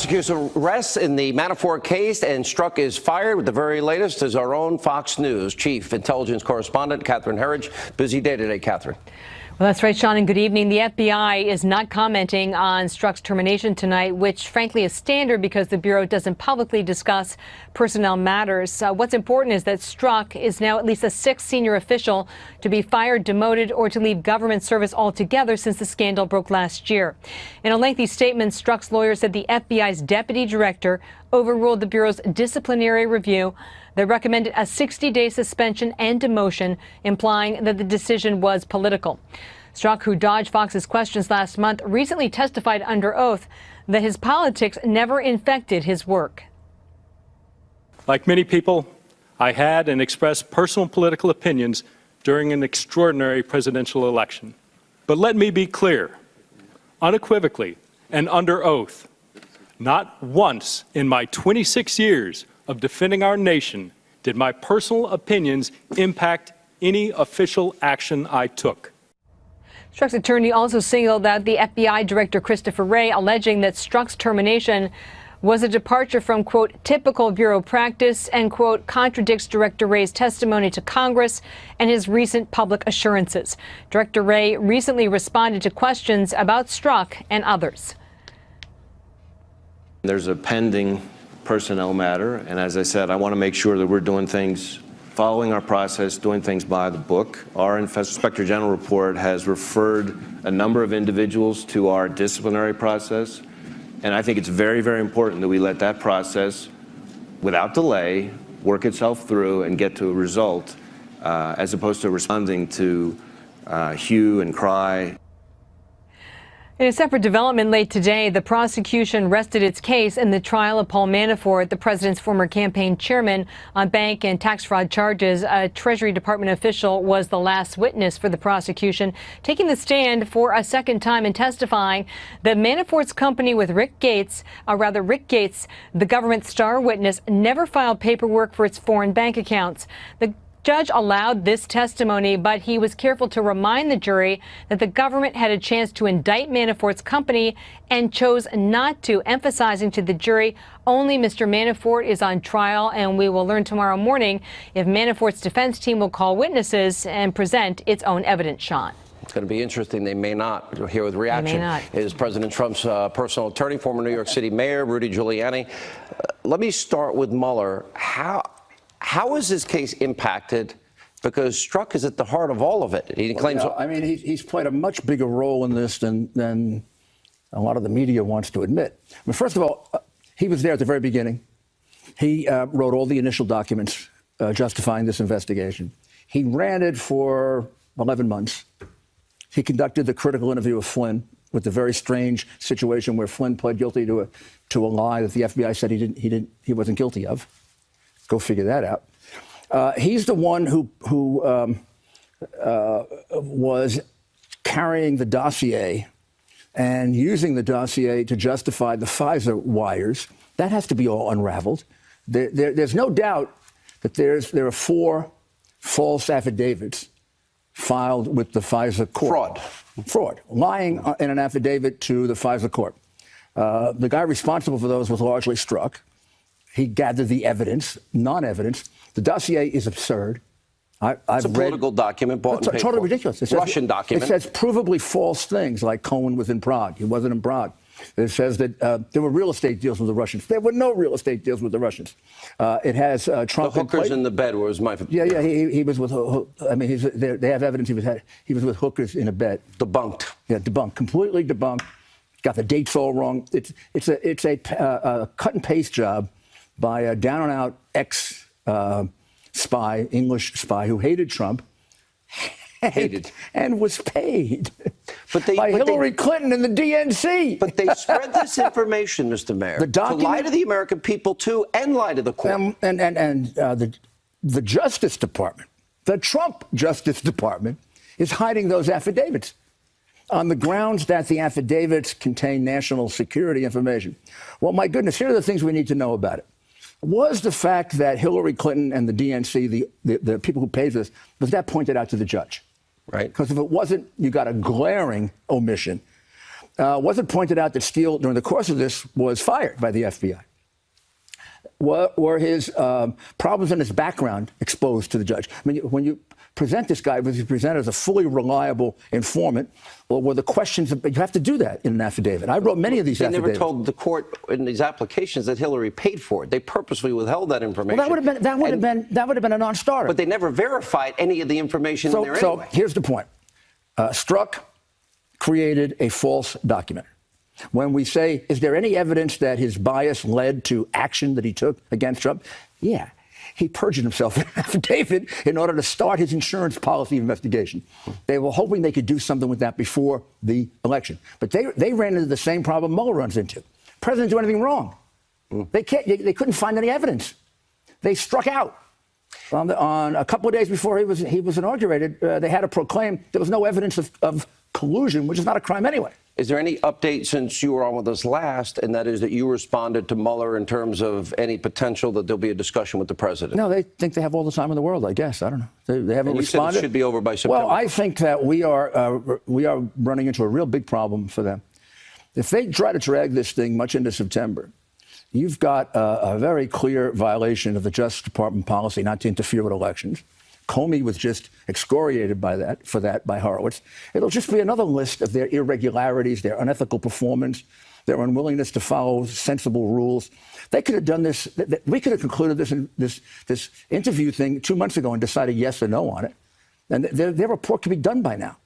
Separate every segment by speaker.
Speaker 1: Prosecution rests in the Manafort case, and Strzok is fired. With the very latest is our own Fox News chief intelligence correspondent, Catherine Herridge. Busy day today, Catherine.
Speaker 2: Well, that's right, Sean, and good evening. The FBI is not commenting on Strzok's termination tonight, which frankly is standard because the Bureau doesn't publicly discuss personnel matters. What's important is that Strzok is now at least the sixth senior official to be fired, demoted, or to leave government service altogether since the scandal broke last year. In a lengthy statement, Strzok's lawyer said the FBI's deputy director overruled the Bureau's disciplinary review that recommended a 60-day suspension and demotion, implying that the decision was political. Strzok, who dodged Fox's questions last month, recently testified under oath that his politics never infected his work.
Speaker 3: Like many people, I had and expressed personal political opinions during an extraordinary presidential election. But let me be clear, unequivocally and under oath, not once in my 26 years of defending our nation did my personal opinions impact any official action I took.
Speaker 2: Strzok's attorney also singled out the FBI Director Christopher Wray, alleging that Strzok's termination was a departure from, quote, typical Bureau practice and, quote, contradicts Director Wray's testimony to Congress and his recent public assurances. Director Wray recently responded to questions about Strzok and others.
Speaker 4: There's a pending personnel matter, and as I said, I want to make sure that we're doing things, following our process, doing things by the book. Our Inspector General report has referred a number of individuals to our disciplinary process, and I think it's very, very important that we let that process, without delay, work itself through and get to a result, as opposed to responding to hue and cry.
Speaker 2: In a separate development late today, the prosecution rested its case in the trial of Paul Manafort, the president's former campaign chairman, on bank and tax fraud charges. A Treasury Department official was the last witness for the prosecution, taking the stand for a second time and testifying that Manafort's company with Rick Gates, the government star witness, never filed paperwork for its foreign bank accounts. The judge allowed this testimony, but he was careful to remind the jury that the government had a chance to indict Manafort's company and chose not to, emphasizing to the jury only Mr. Manafort is on trial, and we will learn tomorrow morning if Manafort's defense team will call witnesses and present its own evidence. Sean.
Speaker 1: It's going to be interesting. They may not. Here with reaction is President Trump's personal attorney, former New York City Mayor Rudy Giuliani. Let me start with Mueller. How is this case impacted? Because Strzok is at the heart of all of it. He claims.
Speaker 5: I mean, he's played a much bigger role in this than a lot of the media wants to admit. I mean, first of all, he was there at the very beginning. He wrote all the initial documents justifying this investigation. He ran it for 11 months. He conducted the critical interview of Flynn with the very strange situation where Flynn pled guilty to a lie that the FBI said he wasn't guilty of. Go figure that out. He's the one who was carrying the dossier and using the dossier to justify the FISA wires. That has to be all unraveled. There's no doubt that there are 4 false affidavits filed with the FISA court. Fraud. Lying in an affidavit to the FISA court. The guy responsible for those was largely Strzok. He gathered the evidence, non-evidence. The dossier is absurd.
Speaker 1: It's a political document bought and paid
Speaker 5: totally
Speaker 1: for.
Speaker 5: Ridiculous. It
Speaker 1: Russian document.
Speaker 5: It says provably false things, like Cohen was in Prague. He wasn't in Prague. It says that there were real estate deals with the Russians. There were no real estate deals with the Russians. It has Trump.
Speaker 1: The hookers in the bed was my.
Speaker 5: Yeah. He was with. I mean, they have evidence he was with hookers in a bed.
Speaker 1: Debunked. Yeah,
Speaker 5: debunked. Completely debunked. Got the dates all wrong. It's a cut and paste job by a down-and-out ex-spy, English spy, who hated Trump, and was paid by Hillary Clinton and the DNC.
Speaker 1: But they spread this information, Mr. Mayor, to lie to the American people, too, and lie to the court.
Speaker 5: The Justice Department, the Trump Justice Department, is hiding those affidavits on the grounds that the affidavits contain national security information. Well, my goodness, here are the things we need to know about it. Was the fact that Hillary Clinton and the DNC, the people who paid this, was that pointed out to the judge?
Speaker 1: Right.
Speaker 5: Because if it wasn't, you got a glaring omission. wasn't pointed out that Steele, during the course of this, was fired by the FBI? Were his problems in his background exposed to the judge? I mean, when you present this guy, was he presented as a fully reliable informant, or were the questions, you have to do that in an affidavit. I wrote many of these affidavits.
Speaker 1: They never told the court in these applications that Hillary paid for it. They purposely withheld that information.
Speaker 5: Well, that would have been a non-starter.
Speaker 1: But they never verified any of the information in there anyway.
Speaker 5: So here's the point. Strzok created a false document. When we say, is there any evidence that his bias led to action that he took against Trump? Yeah. He perjured himself in an affidavit in order to start his insurance policy investigation. They were hoping they could do something with that before the election. But they ran into the same problem Mueller runs into. President didn't do anything wrong. They couldn't find any evidence. They struck out. On a couple of days before he was inaugurated, they had to proclaim there was no evidence of collusion, which is not a crime anyway.
Speaker 1: Is there any update since you were on with us last, and that is that you responded to Mueller in terms of any potential that there'll be a discussion with the president?
Speaker 5: No, they think they have all the time in the world, I guess. I don't know. They haven't responded.
Speaker 1: Said it should be over by September.
Speaker 5: Well, I think that we are running into a real big problem for them. If they try to drag this thing much into September, you've got a very clear violation of the Justice Department policy not to interfere with elections. Comey was just excoriated for that by Horowitz. It'll just be another list of their irregularities, their unethical performance, their unwillingness to follow sensible rules. They could have done this. We could have concluded this interview thing 2 months ago and decided yes or no on it. And their report could be done by now.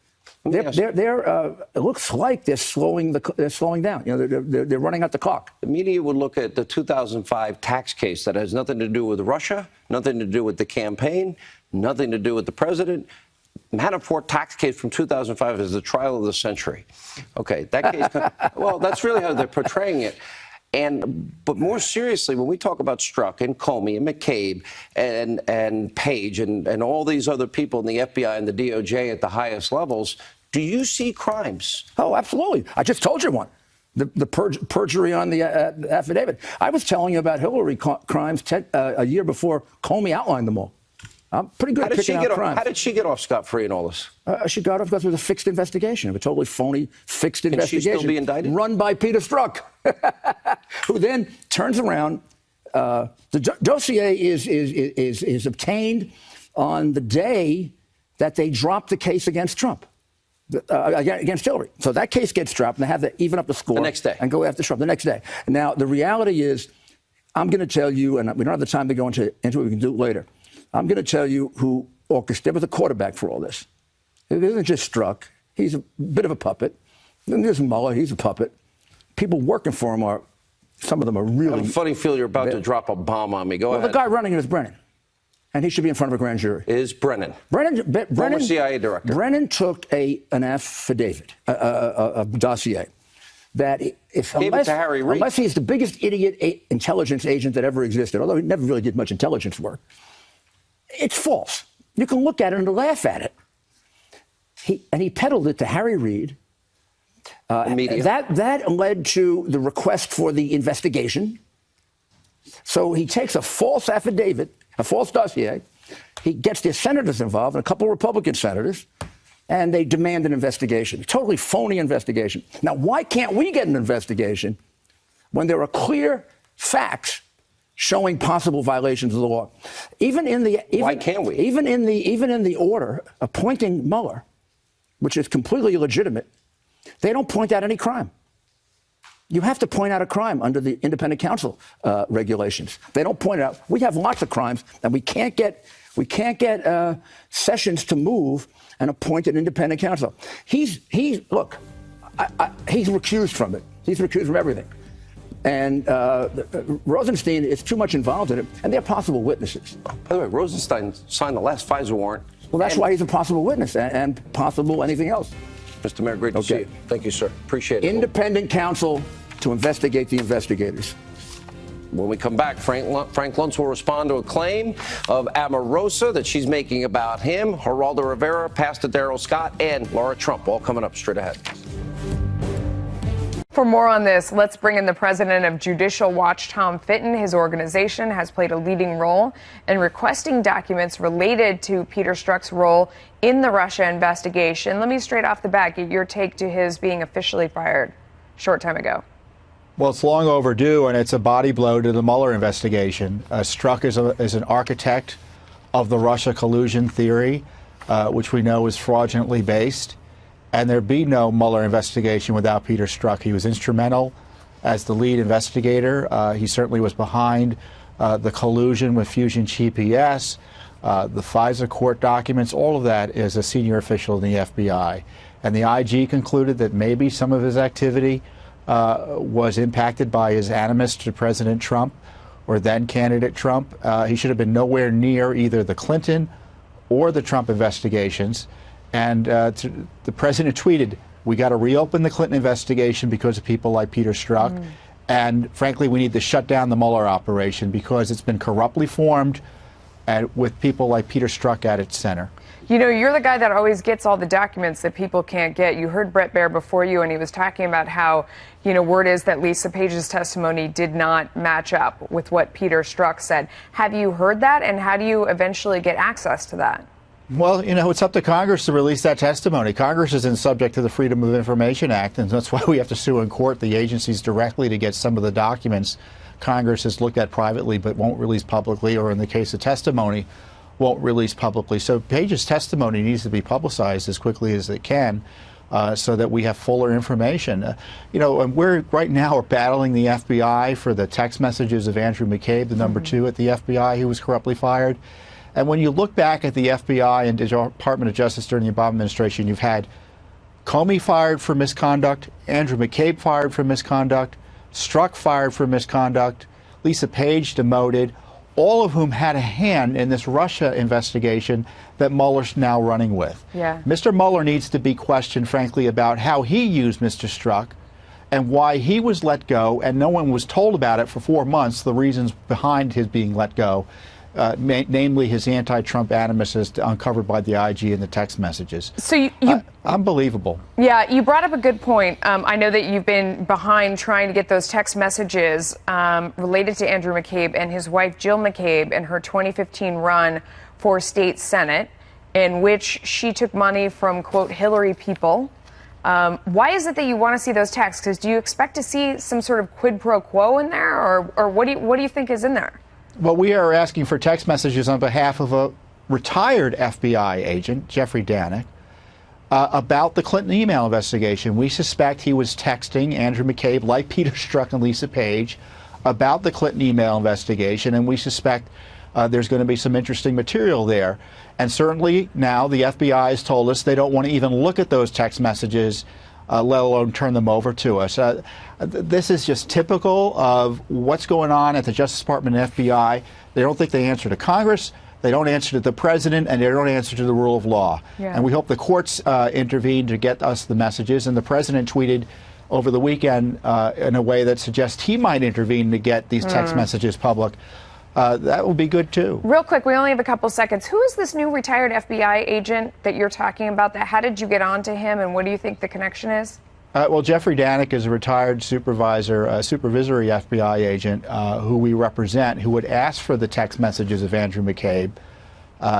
Speaker 5: It looks like they're slowing down. You know, they're running out the clock.
Speaker 1: The media would look at the 2005 tax case that has nothing to do with Russia, nothing to do with the campaign, nothing to do with the president. Manafort tax case from 2005 is the trial of the century. Okay, that case. Well, that's really how they're portraying it. But more seriously, when we talk about Strzok and Comey and McCabe and Page and all these other people in the FBI and the DOJ at the highest levels, do you see crimes?
Speaker 5: Oh, absolutely. I just told you one. The perjury on the affidavit. I was telling you about Hillary crimes a year before Comey outlined them all. I'm pretty good at picking out crimes.
Speaker 1: How did she get off scot-free in all this?
Speaker 5: She got off because it was a fixed investigation, a totally phonny fixed investigation.
Speaker 1: Can she still be indicted?
Speaker 5: Run by Peter Strzok, who then turns around. The dossier is obtained on the day that they drop the case against Trump, against Hillary. So that case gets dropped, and they have to even up the score
Speaker 1: the next day
Speaker 5: and go after Trump the next day. Now the reality is, I'm going to tell you, and we don't have the time to go into it. We can do it later. I'm going to tell you who orchestrated. There was a quarterback for all this. It isn't just Strzok. He's a bit of a puppet. Then there's Mueller. He's a puppet. People working for him some of them are really. I have
Speaker 1: a funny feel you're about to drop a bomb on me. Go ahead.
Speaker 5: The guy running it is Brennan. And he should be in front of a grand jury.
Speaker 1: Is Brennan.
Speaker 5: Brennan,
Speaker 1: CIA director.
Speaker 5: Brennan took an affidavit, a dossier, that unless he's the biggest idiot intelligence agent that ever existed, although he never really did much intelligence work, it's false. You can look at it and laugh at it. He peddled it to Harry Reid. That led to the request for the investigation. So he takes a false affidavit, a false dossier. He gets the senators involved, and a couple of Republican senators, and they demand an investigation, a totally phony investigation. Now, why can't we get an investigation when there are clear facts showing possible violations of the law?
Speaker 1: Why can't we?
Speaker 5: Even in the order appointing Mueller, which is completely illegitimate, they don't point out any crime. You have to point out a crime under the independent counsel regulations. They don't point it out. We have lots of crimes, and we can't get Sessions to move and appoint an independent counsel. He's recused from it. He's recused from everything. And Rosenstein is too much involved in it, and they're possible witnesses.
Speaker 1: By the way, Rosenstein signed the last FISA warrant.
Speaker 5: Well, that's why he's a possible witness and possible anything else.
Speaker 1: Mr. Mayor, great to see you. Thank you, sir. Appreciate it.
Speaker 5: Independent counsel to investigate the investigators.
Speaker 1: When we come back, Frank Luntz will respond to a claim of Omarosa that she's making about him, Geraldo Rivera, Pastor Darrell Scott, and Laura Trump, all coming up straight ahead.
Speaker 6: For more on this, let's bring in the president of Judicial Watch, Tom Fitton. His organization has played a leading role in requesting documents related to Peter Strzok's role in the Russia investigation. Let me straight off the bat get your take to his being officially fired. short time ago?
Speaker 7: Well, it's long overdue, and it's a body blow to the Mueller investigation. Strzok is an architect of the Russia collusion theory, which we know is fraudulently based. And there'd be no Mueller investigation without Peter Strzok. He was instrumental as the lead investigator. He certainly was behind the collusion with Fusion GPS, the FISA court documents. All of that is a senior official in the FBI. And the IG concluded that maybe some of his activity was impacted by his animus to President Trump or then candidate Trump. He should have been nowhere near either the Clinton or the Trump investigations. And the president tweeted, "We got to reopen the Clinton investigation because of people like Peter Strzok. And frankly, we need to shut down the Mueller operation because it's been corruptly formed and with people like Peter Strzok at its center."
Speaker 6: You know, you're the guy that always gets all the documents that people can't get. You heard Bret Baier before you, and he was talking about how, you know, word is that Lisa Page's testimony did not match up with what Peter Strzok said. Have you heard that, and how do you eventually get access to that?
Speaker 7: Well, you know, it's up to Congress to release that testimony. Congress isn't subject to the Freedom of Information Act, and that's why we have to sue in court the agencies directly to get some of the documents Congress has looked at privately but won't release publicly, or in the case of testimony, won't release publicly. So Page's testimony needs to be publicized as quickly as it can so that we have fuller information. You know, and we're right now are battling the FBI for the text messages of Andrew McCabe, the number 2 at the FBI who was corruptly fired. And when you look back at the FBI and the Department of Justice during the Obama administration, you've had Comey fired for misconduct, Andrew McCabe fired for misconduct, Strzok fired for misconduct, Lisa Page demoted, all of whom had a hand in this Russia investigation that Mueller's now running with.
Speaker 6: Yeah.
Speaker 7: Mr. Mueller needs to be questioned, frankly, about how he used Mr. Strzok and why he was let go, and no one was told about it for 4 months, the reasons behind his being let go. Namely his anti-Trump animus as uncovered by the IG in the text messages.
Speaker 6: So
Speaker 7: unbelievable.
Speaker 6: Yeah, you brought up a good point. I know that you've been behind trying to get those text messages related to Andrew McCabe and his wife Jill McCabe and her 2015 run for state senate, in which she took money from, quote, Hillary people. Why is it that you want to see those texts? Because do you expect to see some sort of quid pro quo in there, or what do you think is in there?
Speaker 7: Well, we are asking for text messages on behalf of a retired FBI agent, Jeffrey Danek, about the Clinton email investigation. We suspect he was texting Andrew McCabe, like Peter Strzok and Lisa Page, about the Clinton email investigation, and we suspect there's going to be some interesting material there. And certainly now the FBI has told us they don't want to even look at those text messages, let alone turn them over to us. This is just typical of what's going on at the Justice Department and FBI. They don't think they answer to Congress, they don't answer to the president, and they don't answer to the rule of law.
Speaker 6: Yeah.
Speaker 7: And we hope the courts intervene to get us the messages. And the president tweeted over the weekend in a way that suggests he might intervene to get these text messages public. That will be good, too.
Speaker 6: Real quick, we only have a couple seconds. Who is this new retired FBI agent that you're talking about? How did you get onto him, and what do you think the connection is?
Speaker 7: Well, Jeffrey Danek is a retired supervisory FBI agent who we represent, who would ask for the text messages of Andrew McCabe.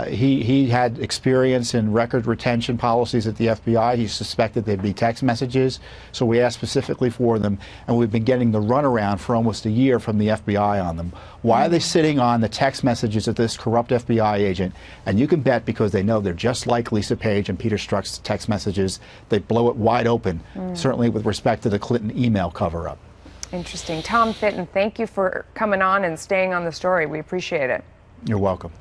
Speaker 7: He had experience in record retention policies at the FBI. He suspected there'd be text messages, so we asked specifically for them, and we've been getting the runaround for almost a year from the FBI on them. Why are they sitting on the text messages of this corrupt FBI agent? And you can bet, because they know they're just like Lisa Page and Peter Strzok's text messages, they blow it wide open, certainly with respect to the Clinton email cover-up.
Speaker 6: Interesting. Tom Fitton, thank you for coming on and staying on the story. We appreciate it.
Speaker 7: You're welcome.